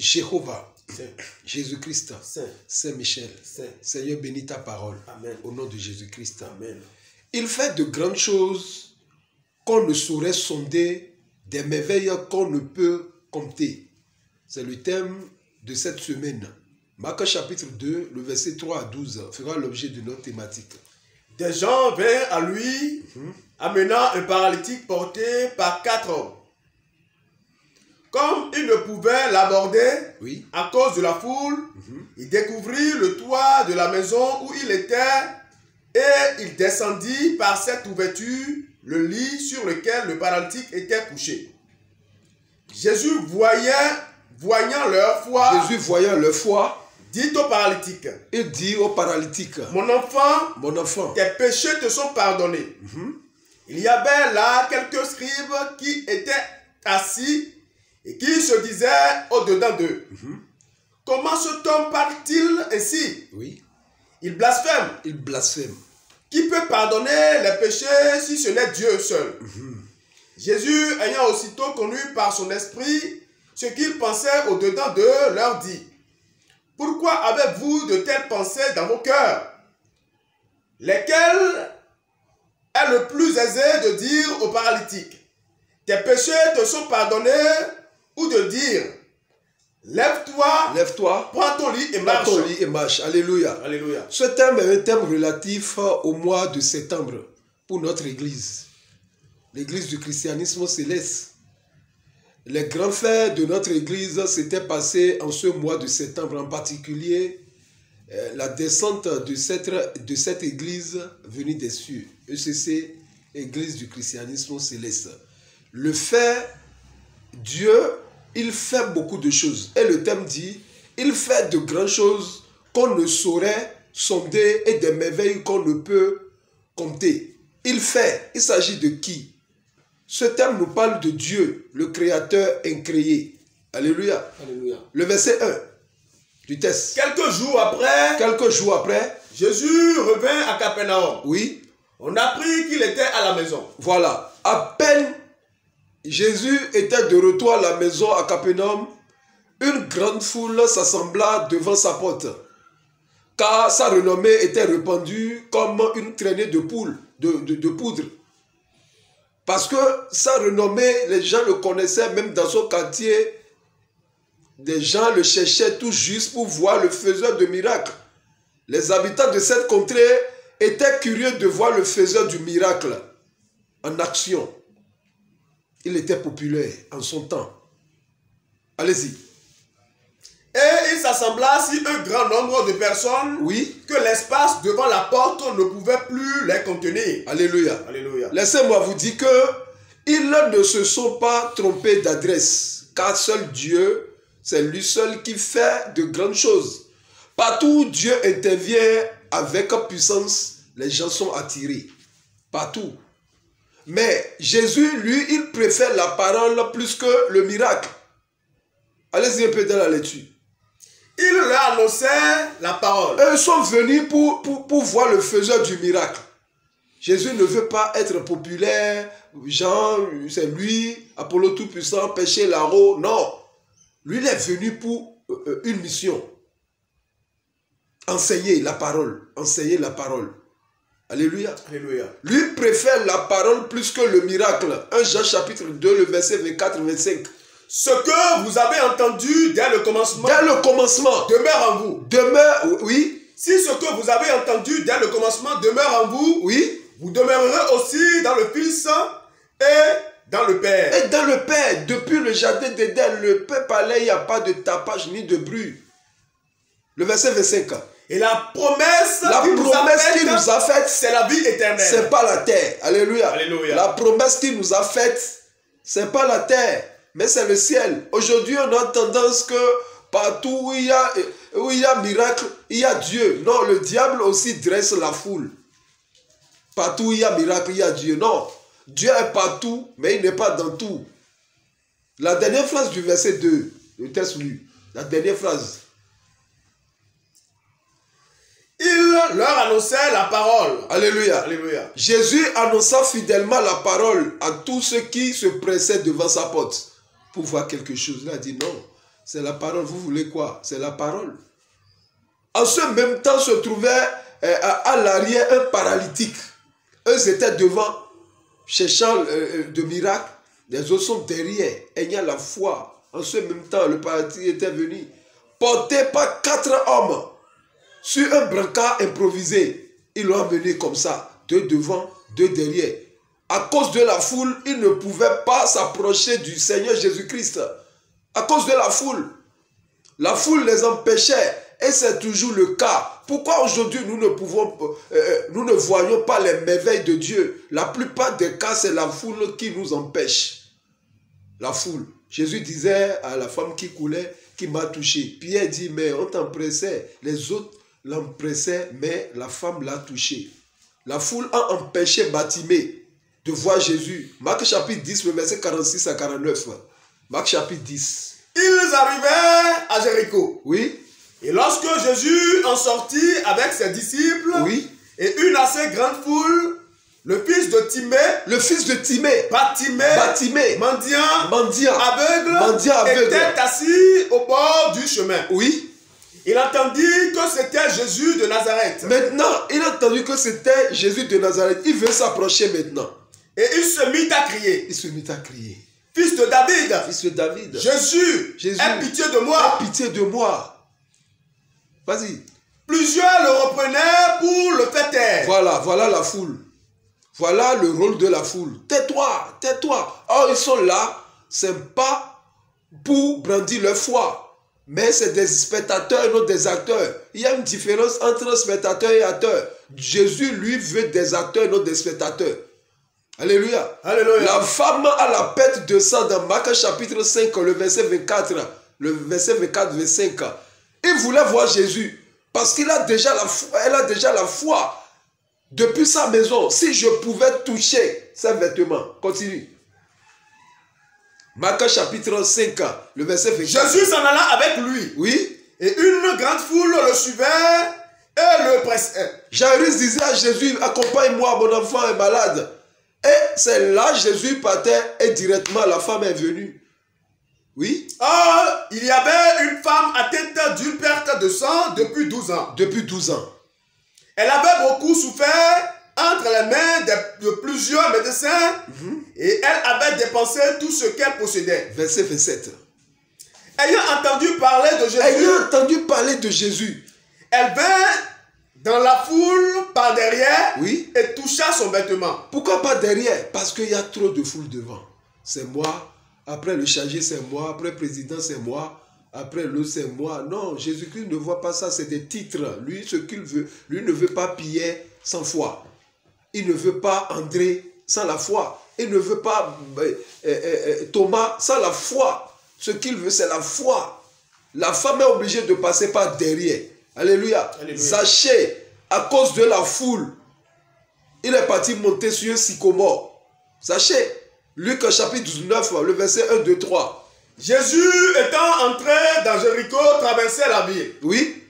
Jéhovah, Jésus-Christ, Saint Michel, Seigneur, bénis ta parole. Amen. Au nom de Jésus-Christ. Amen. Il fait de grandes choses qu'on ne saurait sonder, des merveilles qu'on ne peut compter. C'est le thème de cette semaine. Marc chapitre 2, le verset 3 à 12 fera l'objet de notre thématique. Des gens vinrent à lui, amenant un paralytique porté par 4 hommes. Comme il ne pouvait l'aborder à cause de la foule, il découvrit le toit de la maison où il était et il descendit par cette ouverture le lit sur lequel le paralytique était couché. Jésus voyant leur foi, dit au paralytique, il dit au paralytique, mon enfant, tes péchés te sont pardonnés. Il y avait là quelques scribes qui étaient assis et qui se disaient au-dedans d'eux, comment cet homme parle-t-il ainsi? Il blasphème. Qui peut pardonner les péchés si ce n'est Dieu seul? Jésus, ayant aussitôt connu par son esprit ce qu'ils pensaient au-dedans d'eux, leur dit, pourquoi avez-vous de telles pensées dans vos cœurs? Lesquelles est le plus aisé de dire au paralytique, tes péchés te sont pardonnés, ou de dire, lève-toi, prends ton lit et marche. Alléluia. Alléluia. Ce thème est un thème relatif au mois de septembre pour notre église. L'église du christianisme céleste. Les grands faits de notre église s'étaient passés en ce mois de septembre, en particulier la descente de cette église venue des cieux, ECC, église du christianisme céleste. Le fait, Dieu, il fait beaucoup de choses. Et le thème dit, il fait de grandes choses qu'on ne saurait sonder et des merveilles qu'on ne peut compter. Il fait, il s'agit de qui? Ce thème nous parle de Dieu, le Créateur incréé. Alléluia. Alléluia. Le verset 1 du texte. Quelques jours après, Jésus revint à Capernaum. Oui. On apprit qu'il était à la maison. Voilà. À peine Jésus était de retour à la maison à Capernaum, une grande foule s'assembla devant sa porte, car sa renommée était répandue comme une traînée de poudre. Parce que sa renommée, les gens le connaissaient, même dans son quartier, des gens le cherchaient tout juste pour voir le faiseur de miracles. Les habitants de cette contrée étaient curieux de voir le faiseur du miracle en action. Il était populaire en son temps. Allez-y. Et il s'assembla si un grand nombre de personnes que l'espace devant la porte ne pouvait plus les contenir. Alléluia. Alléluia. Laissez-moi vous dire que ils ne se sont pas trompés d'adresse, car seul Dieu, c'est lui seul qui fait de grandes choses. Partout où Dieu intervient avec puissance, les gens sont attirés. Partout. Mais Jésus, lui, il préfère la parole plus que le miracle. Allez-y un peu dans la lecture. Il leur annonçait la parole. Eux sont venus pour voir le faiseur du miracle. Jésus ne veut pas être populaire. Jean, c'est lui, Apollo tout-puissant, pêcher l'arrow. Non. Lui, il est venu pour une mission. Enseigner la parole. Enseigner la parole. Alléluia. Alléluia. Lui préfère la parole plus que le miracle. 1 Jean chapitre 2, le verset 24-25. Ce que vous avez entendu dès le commencement. Demeure en vous. Oui. Si ce que vous avez entendu dès le commencement demeure en vous. Oui. Vous demeurerez aussi dans le Fils et dans le Père. Et dans le Père, depuis le jardin d'Éden, le Père parlait, il n'y a pas de tapage ni de bruit. Le verset 25. Et la promesse qu'il nous a faite, c'est la vie éternelle. C'est pas la terre. Alléluia. Alléluia. La promesse qu'il nous a faite, c'est pas la terre. mais c'est le ciel. Aujourd'hui, on a tendance que partout où il y a miracle, il y a Dieu. Non, le diable aussi dresse la foule. Partout où il y a miracle, il y a Dieu. Non, Dieu est partout, mais il n'est pas dans tout. La dernière phrase du verset 2, le texte lu, la dernière phrase. Il leur annonçait la parole. Alléluia. Alléluia. Jésus annonça fidèlement la parole à tous ceux qui se pressaient devant sa porte pour voir quelque chose. Il a dit non, c'est la parole. Vous voulez quoi? C'est la parole. En ce même temps se trouvait à l'arrière un paralytique. Eux étaient devant, cherchant de miracles. Les autres sont derrière, ayant la foi. En ce même temps, le paralytique était venu, porté par 4 hommes. Sur un brancard improvisé, ils l'ont amené comme ça, 2 devant, 2 derrière. À cause de la foule, ils ne pouvaient pas s'approcher du Seigneur Jésus-Christ. À cause de la foule. La foule les empêchait et c'est toujours le cas. Pourquoi aujourd'hui nous ne voyons pas les merveilles de Dieu? La plupart des cas, c'est la foule qui nous empêche. La foule. Jésus disait à la femme qui coulait, qui m'a touché. Pierre dit, mais on t'empressait. Les autres l'empressaient, mais la femme l'a touché. La foule a empêché Bartimée de voir Jésus. Marc chapitre 10, le verset 46 à 49. Marc chapitre 10. Ils arrivaient à Jéricho. Oui. Et lorsque Jésus en sortit avec ses disciples, oui, et une assez grande foule, le fils de Timée, Bartimée, mendiant aveugle, était assis au bord du chemin. Oui. Il entendit que c'était Jésus de Nazareth. Maintenant, il a entendu que c'était Jésus de Nazareth. Il veut s'approcher maintenant. Et il se mit à crier. Il se mit à crier. Fils de David. Fils de David. Jésus, aie pitié de moi. Aie pitié de moi. Vas-y. Plusieurs le reprenaient pour le faire taire. Voilà la foule. Voilà le rôle de la foule. Tais-toi, tais-toi. Oh, ils sont là, c'est pas pour brandir leur foi. Mais c'est des spectateurs et non des acteurs. Il y a une différence entre spectateur et acteur. Jésus, lui, veut des acteurs et non des spectateurs. Alléluia. Alléluia. La femme à la perte de sang dans Marc chapitre 5, le verset 24, le verset 24, verset 5. Il voulait voir Jésus parce qu'elle a déjà la foi depuis sa maison. Si je pouvais toucher ses vêtements. Continue. Marc chapitre 5, le verset 24. Jésus s'en alla avec lui. Oui. Et une grande foule le suivait et le pressait. Jairus disait à Jésus, accompagne-moi, mon enfant est malade. Et c'est là Jésus partait et directement la femme est venue. Oui. Or, il y avait une femme atteinte d'une perte de sang depuis 12 ans. Depuis 12 ans. Elle avait beaucoup souffert entre les mains de plusieurs médecins et elle avait dépensé tout ce qu'elle possédait. Verset 27. Ayant entendu parler de Jésus, elle vint dans la foule par derrière, oui, et toucha son vêtement. Pourquoi pas derrière? Parce qu'il y a trop de foule devant. C'est moi, après le chargé c'est moi, après le président c'est moi, après l'autre c'est moi. Non, Jésus-Christ ne voit pas ça, c'est des titres. Lui, ce qu'il veut, lui ne veut pas Pierre sans foi. Il ne veut pas André sans la foi. Il ne veut pas Thomas sans la foi. Ce qu'il veut, c'est la foi. La femme est obligée de passer par derrière. Alléluia. Alléluia. Zachée, à cause de la foule, il est parti monter sur un sycomore. Zachée, Luc chapitre 19, le verset 1, 2, 3. Jésus étant entré dans Jéricho, traversait la ville. Oui.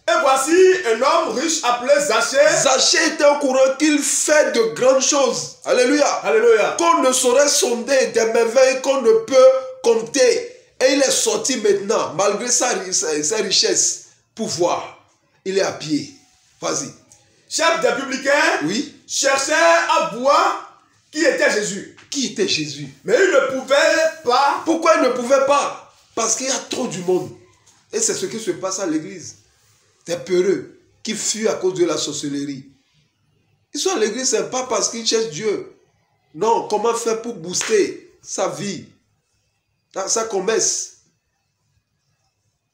Et voici un homme riche appelé Zachée. Zachée était au courant qu'il fait de grandes choses. Alléluia. Alléluia. Qu'on ne saurait sonder, des merveilles qu'on ne peut compter. Et il est sorti maintenant, malgré sa richesse, pour voir. Il est à pied. Vas-y. Chef des publicains, oui, cherchait à voir qui était Jésus. Qui était Jésus? Mais il ne pouvait pas. Pourquoi il ne pouvait pas? Parce qu'il y a trop du monde. Et c'est ce qui se passe à l'église. Des peureux qui fuient à cause de la sorcellerie. Ils sont à l'église, ce n'est pas parce qu'ils cherchent Dieu. Non, comment faire pour booster sa vie, sa commerce?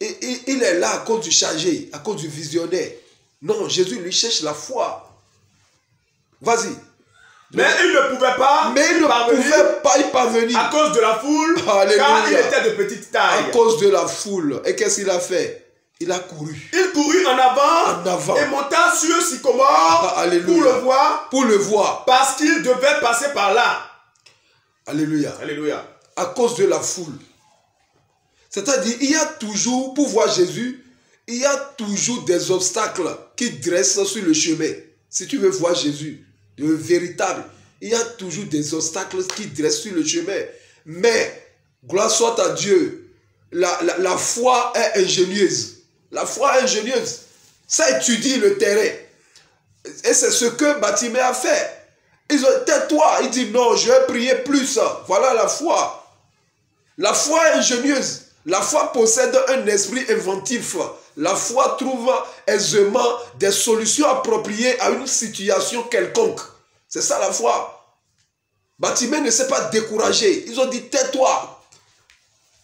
Et il est là à cause du chargé, à cause du visionnaire. Non, Jésus lui cherche la foi. Vas-y. Mais il ne pouvait pas y parvenir. À cause de la foule. Alléluia. Car il était de petite taille. À cause de la foule. Et qu'est-ce qu'il a fait? Il a couru. Il courut en avant. Et monta sur sycomore. Alléluia. Pour le voir. Parce qu'il devait passer par là. Alléluia. Alléluia. À cause de la foule. C'est-à-dire, il y a toujours, pour voir Jésus, il y a toujours des obstacles qui dressent sur le chemin. Si tu veux voir Jésus, le véritable, il y a toujours des obstacles qui dressent sur le chemin. Mais, gloire soit à Dieu, la foi est ingénieuse. La foi est ingénieuse. Ça étudie le terrain. Et c'est ce que Bartimée a fait. Ils ont, tais-toi. Il dit non, je vais prier plus. Voilà la foi. La foi est ingénieuse. La foi possède un esprit inventif. La foi trouve aisément des solutions appropriées à une situation quelconque. C'est ça la foi. Bartimée ne s'est pas découragé. Ils ont dit tais-toi.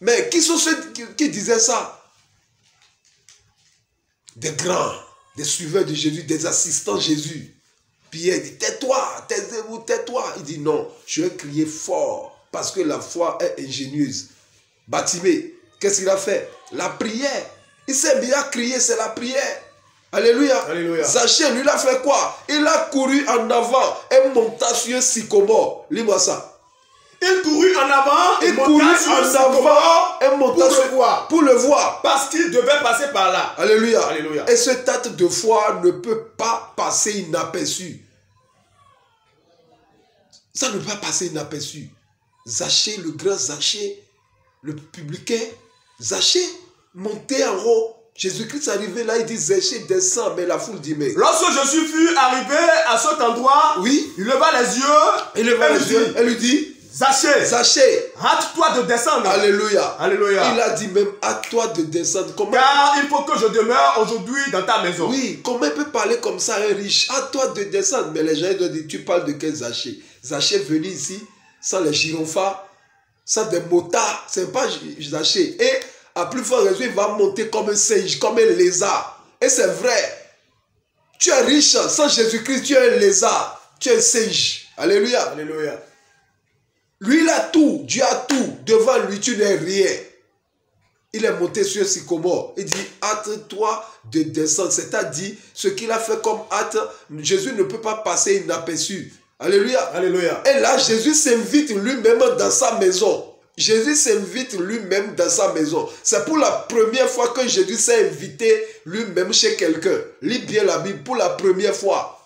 Mais qui sont ceux qui disaient ça? Des grands, des suiveurs de Jésus, des assistants de Jésus. Pierre dit tais-toi, taisez-vous, tais-toi. Il dit non, je vais crier fort parce que la foi est ingénieuse. Bartimée, qu'est-ce qu'il a fait? La prière. Il s'est bien crié, c'est la prière. Alléluia. Alléluia. Zachée, lui, il a fait quoi? Il a couru en avant et monta sur un sycomore. Lis-moi ça. Il courut en avant et monta sur un sycomore et monta pour le voir. Parce qu'il devait passer par là. Alléluia. Alléluia. Et cet acte de foi ne peut pas passer inaperçu. Ça ne peut pas passer inaperçu. Zachée, le grand Zachée, le publicain, Zachée, monté en haut. Jésus-Christ est arrivé là, il dit Zachée descend, mais la foule dit mais. Lorsque Jésus fut arrivé à cet endroit, oui, il leva les yeux, elle lui dit Zachée, hâte-toi de descendre. Alléluia. Alléluia. Il a dit même hâte-toi de descendre. Comment... Car il faut que je demeure aujourd'hui dans ta maison. Oui, comment il peut parler comme ça à un riche? Hâte-toi de descendre. Mais les gens ils disent tu parles de quel Zachée? Zachée venu ici sans les gyrophares, sans des motards, c'est pas Zachée. Et à plus fort raison, il va monter comme un singe, comme un lézard. Et c'est vrai. Tu es riche sans Jésus-Christ, tu es un lézard, tu es un singe. Alléluia. Alléluia. Lui, il a tout. Dieu a tout. Devant lui, tu n'es rien. Il est monté sur un sycomore. Il dit, hâte-toi de descendre. C'est-à-dire, ce qu'il a fait comme hâte, Jésus ne peut pas passer inaperçu. Alléluia. Alléluia. Et là, Jésus s'invite lui-même dans sa maison. Jésus s'invite lui-même dans sa maison. C'est pour la première fois que Jésus s'est invité lui-même chez quelqu'un. Lis bien la Bible. Pour la première fois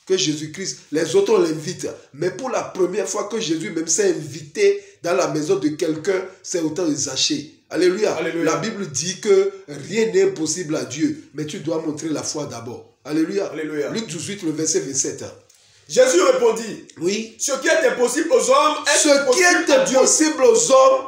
que Jésus-Christ, les autres l'invitent. Mais pour la première fois que Jésus même s'est invité dans la maison de quelqu'un, c'est au temps de Zachée. Alléluia. Alléluia. La Bible dit que rien n'est impossible à Dieu. Mais tu dois montrer la foi d'abord. Alléluia. Alléluia. Luc 18, le verset 27. Jésus répondit, oui. Ce qui est impossible aux hommes est possible aux hommes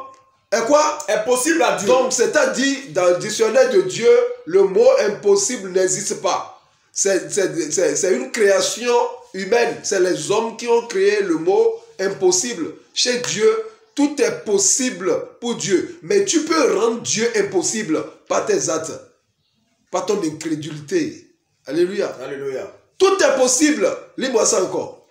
est quoi? Est possible à Dieu. Donc, c'est-à-dire, dans le dictionnaire de Dieu, le mot impossible n'existe pas. C'est une création humaine. C'est les hommes qui ont créé le mot impossible. Chez Dieu, tout est possible pour Dieu. Mais tu peux rendre Dieu impossible par tes actes, par ton incrédulité. Alléluia. Alléluia. Tout est possible. Lis-moi ça encore.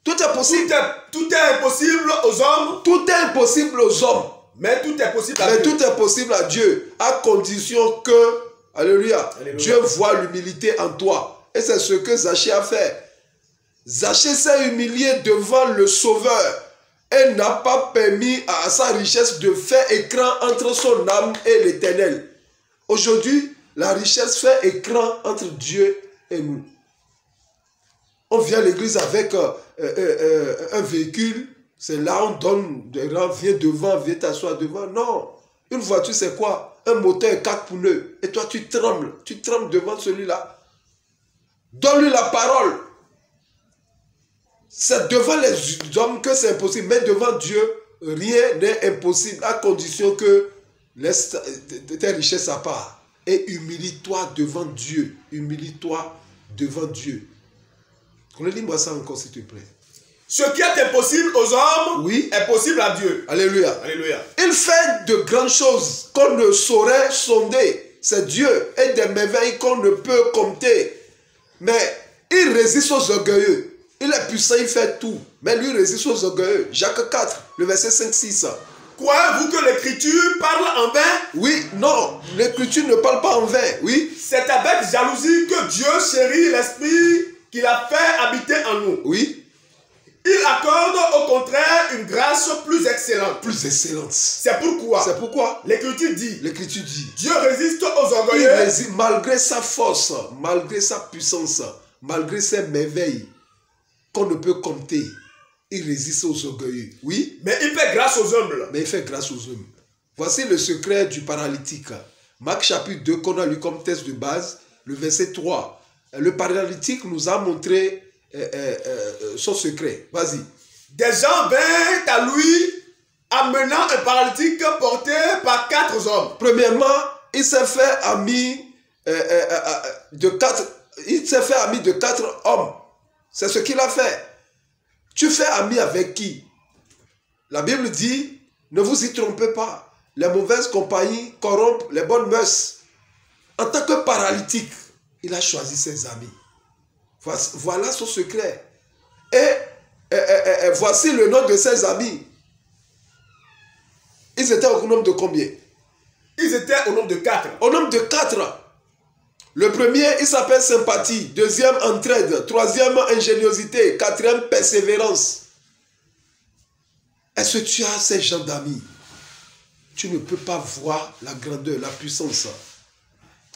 Tout est possible. Tout est impossible aux hommes. Tout est impossible aux hommes. Mais tout est possible à Dieu. Mais tout est possible à Dieu. À condition que, alléluia, Dieu voit l'humilité en toi. Et c'est ce que Zachée a fait. Zachée s'est humilié devant le Sauveur. Et n'a pas permis à sa richesse de faire écran entre son âme et l'Éternel. Aujourd'hui, la richesse fait écran entre Dieu et nous. On vient à l'église avec un véhicule, c'est là on donne des rangs, viens devant, viens t'asseoir devant. Non, une voiture c'est quoi? Un moteur, 4 pneus. Et toi tu trembles devant celui-là. Donne-lui la parole. C'est devant les hommes que c'est impossible, mais devant Dieu, rien n'est impossible, à condition que laisse tes richesses à part. Et humilie-toi devant Dieu. Humilie-toi devant Dieu. Lis-moi ça encore, s'il te plaît. Ce qui est impossible aux hommes oui. est possible à Dieu. Alléluia. Alléluia. Il fait de grandes choses qu'on ne saurait sonder. C'est Dieu. Et des merveilles qu'on ne peut compter. Mais il résiste aux orgueilleux. Il est puissant, il fait tout. Mais lui résiste aux orgueilleux. Jacques 4, le verset 5-6. Croyez-vous que l'écriture parle en vain? Oui, non. L'écriture ne parle pas en vain. Oui. C'est avec jalousie que Dieu chérit l'esprit qu'il a fait habiter en nous. Oui. Il accorde au contraire une grâce plus excellente. Plus excellente. C'est pourquoi. C'est pourquoi. L'écriture dit. L'écriture dit. Dieu résiste aux orgueilleux. Il résiste malgré sa force, malgré sa puissance, malgré ses merveilles qu'on ne peut compter. Il résiste aux orgueilleux. Oui. Mais il fait grâce aux humbles. Mais il fait grâce aux hommes. Voici le secret du paralytique. Marc chapitre 2, qu'on a lu comme texte de base, le verset 3. Le paralytique nous a montré son secret. Vas-y. Des gens vinrent à lui, amenant un paralytique porté par 4 hommes. Premièrement, il s'est fait ami de 4 hommes. C'est ce qu'il a fait. Tu fais ami avec qui? La Bible dit, ne vous y trompez pas. Les mauvaises compagnies corrompent les bonnes mœurs. En tant que paralytique, il a choisi ses amis. Voilà son secret. Et voici le nom de ses amis. Ils étaient au nombre de combien? Ils étaient au nombre de 4. Au nombre de 4. Le premier, il s'appelle sympathie. Deuxième, entraide. Troisième, ingéniosité. Quatrième, persévérance. Est-ce que tu as ces gens d'amis? Tu ne peux pas voir la grandeur, la puissance,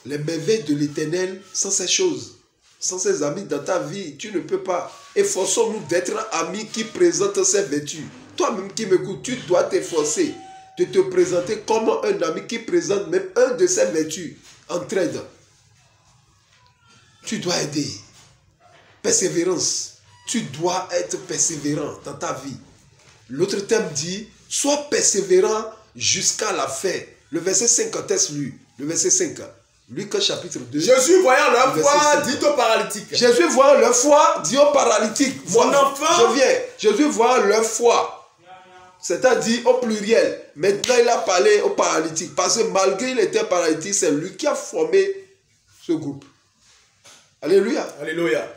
les merveilles de l'Éternel sans ces choses. Sans ces amis dans ta vie, tu ne peux pas. Efforçons-nous d'être amis qui présentent ces vertus. Toi-même qui m'écoutes, tu dois t'efforcer de te présenter comme un ami qui présente même un de ses vertus. Entraide. Tu dois aider. Persévérance. Tu dois être persévérant dans ta vie. L'autre thème dit, sois persévérant jusqu'à la fin. Le verset 5, teste lui. Le verset 5. Luc chapitre 2. Jésus voyant leur foi dit au paralytique. Jésus voyant leur foi dit au paralytique. Mon enfant. Je viens. Jésus voyant leur foi. C'est-à-dire au pluriel. Maintenant il a parlé au paralytique. Parce que malgré qu'il était paralytique, c'est lui qui a formé ce groupe. Alléluia. Alléluia.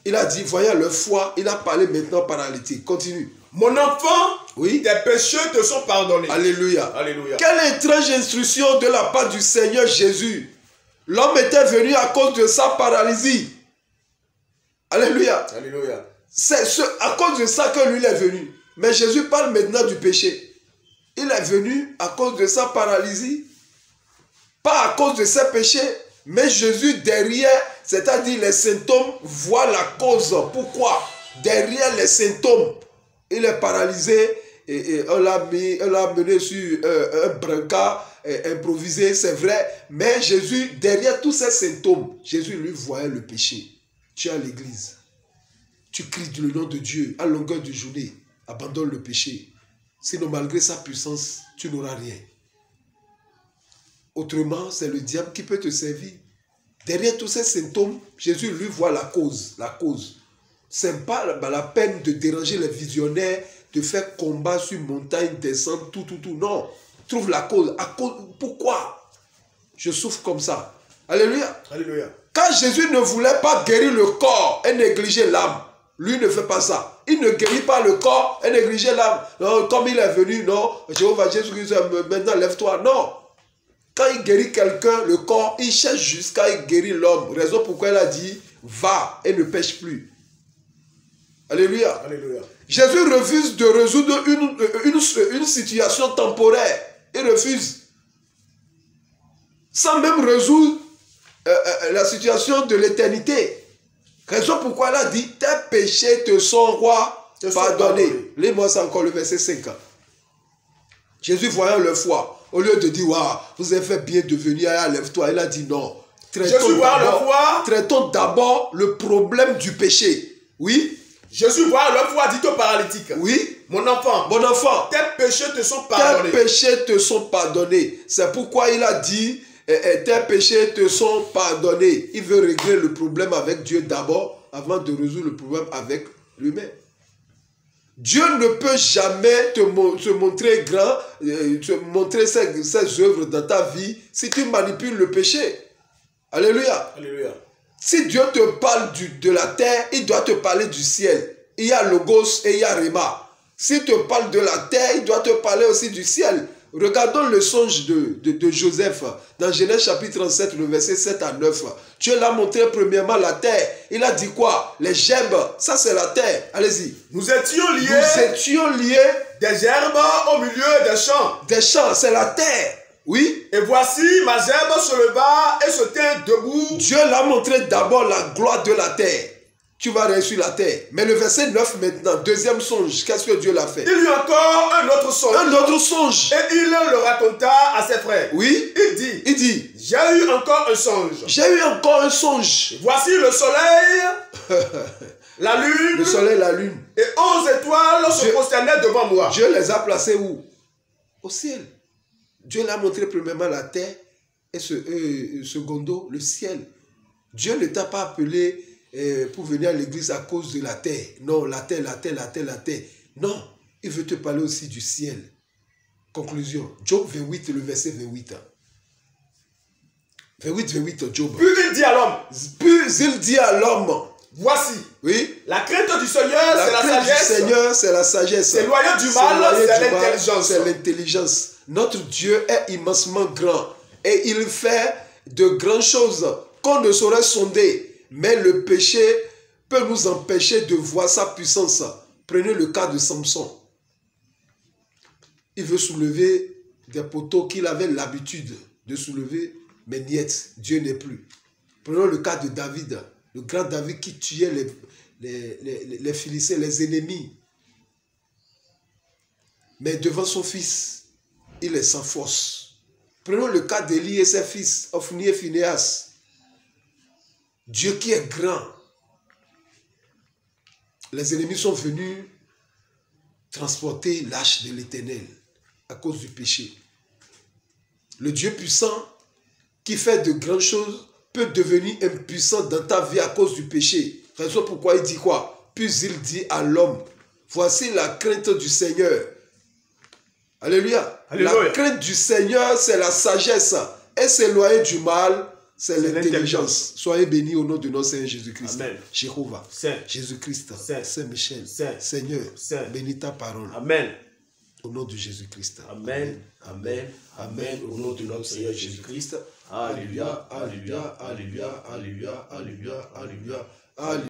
Il a dit, voyant leur foi, il a parlé maintenant paralytique. Continue. Mon enfant, oui, tes péchés te sont pardonnés. Alléluia. Alléluia. Quelle étrange instruction de la part du Seigneur Jésus. L'homme était venu à cause de sa paralysie. Alléluia. Alléluia. C'est à cause de ça que lui est venu. Mais Jésus parle maintenant du péché. Il est venu à cause de sa paralysie. Pas à cause de ses péchés. Mais Jésus derrière, c'est-à-dire les symptômes, voit la cause. Pourquoi? Derrière les symptômes, il est paralysé et on l'a mené sur un brancard improvisé, c'est vrai. Mais Jésus, derrière tous ces symptômes, Jésus lui voyait le péché. Tu es à l'église. Tu cries le nom de Dieu à longueur de journée. Abandonne le péché. Sinon, malgré sa puissance, tu n'auras rien. Autrement, c'est le diable qui peut te servir. Derrière tous ces symptômes, Jésus lui voit la cause. La cause. Ce n'est pas la peine de déranger les visionnaires, de faire combat sur montagne, descendre, tout. Non. Trouve la cause. Pourquoi je souffre comme ça? Alléluia. Alléluia. Quand Jésus ne voulait pas guérir le corps et négliger l'âme, lui ne fait pas ça. Il ne guérit pas le corps et négliger l'âme. Non, comme il est venu, non, Jéhovah Jésus-Christ, maintenant lève-toi. Non. Quand il guérit quelqu'un, le corps, il cherche jusqu'à guérir l'homme. Raison pourquoi il a dit, va et ne pêche plus. Alléluia. Alléluia. Jésus refuse de résoudre une situation temporaire. Il refuse. Sans même résoudre la situation de l'éternité. Raison pourquoi il a dit, tes péchés te sont pardonnés. Lis-moi ça encore, le verset 5. Jésus voyant leur foi, au lieu de dire, waouh, vous avez fait bien de venir, lève-toi, il a dit non. Traitons d'abord le problème du péché. Oui. Jésus voyant leur foi dit au paralytique. Oui. Mon enfant, tes péchés te sont pardonnés. Tes péchés te sont pardonnés. C'est pourquoi il a dit, tes péchés te sont pardonnés. Il veut régler le problème avec Dieu d'abord, avant de résoudre le problème avec l'humain. Dieu ne peut jamais te montrer grand, te montrer ses œuvres dans ta vie si tu manipules le péché. Alléluia. Alléluia. Si Dieu te parle de la terre, il doit te parler du ciel. Il y a Logos et il y a Réma. S'il te parle de la terre, il doit te parler aussi du ciel. Regardons le songe de Joseph dans Genèse chapitre 37, le verset 7 à 9. Dieu l'a montré premièrement la terre. Il a dit quoi? Les gerbes, ça c'est la terre. Allez-y. Nous étions liés. Nous étions liés. Des gerbes au milieu des champs. Des champs, c'est la terre. Oui. Et voici, ma gerbe se leva et se tint debout. Dieu l'a montré d'abord la gloire de la terre. Tu vas réussir la terre. Mais le verset 9 maintenant, deuxième songe, qu'est-ce que Dieu l'a fait? Il y eut encore un autre songe. Un autre songe. Et il le raconta à ses frères. Oui. Il dit, j'ai eu encore un songe. J'ai eu encore un songe. Voici le soleil, la lune. Le soleil, la lune. Et 11 étoiles se prosternaient devant moi. Dieu les a placés où? Au ciel. Dieu l'a montré premièrement la terre et secondo le ciel. Dieu ne t'a pas appelé pour venir à l'église à cause de la terre. Non, la terre, la terre, la terre, la terre. Non, il veut te parler aussi du ciel. Conclusion. Job 28, le verset 28. 28, Job. Puis il dit à l'homme. Puis il dit à l'homme. Voici. Oui. La crainte du Seigneur, c'est la sagesse. La crainte du Seigneur, c'est la sagesse. S'éloigner du mal, c'est l'intelligence. C'est l'intelligence. Notre Dieu est immensement grand. Et il fait de grandes choses qu'on ne saurait sonder. Mais le péché peut nous empêcher de voir sa puissance. Prenez le cas de Samson. Il veut soulever des poteaux qu'il avait l'habitude de soulever, mais niet, Dieu n'est plus. Prenons le cas de David, le grand David qui tuait les Philistins, les ennemis. Mais devant son fils, il est sans force. Prenons le cas d'Élie et ses fils, Ophni et Phinehas. Dieu qui est grand. Les ennemis sont venus transporter l'arche de l'Éternel à cause du péché. Le Dieu puissant qui fait de grandes choses peut devenir impuissant dans ta vie à cause du péché. Raison pourquoi il dit quoi? Puis il dit à l'homme, voici la crainte du Seigneur. Alléluia. Alléluia. La crainte du Seigneur, c'est la sagesse. Et s'éloigner du mal, c'est l'intelligence. Soyez bénis au nom de notre Seigneur Jésus-Christ. Amen. Jéhovah, Saint Jésus-Christ, Saint Saint-Michel, Saint Seigneur, Saint bénis ta parole. Amen. Au nom de Jésus-Christ. Amen. Amen. Amen. Au nom de notre Seigneur Jésus-Christ. Alléluia. Alléluia. Alléluia. Alléluia. Alléluia. Alléluia. Alléluia.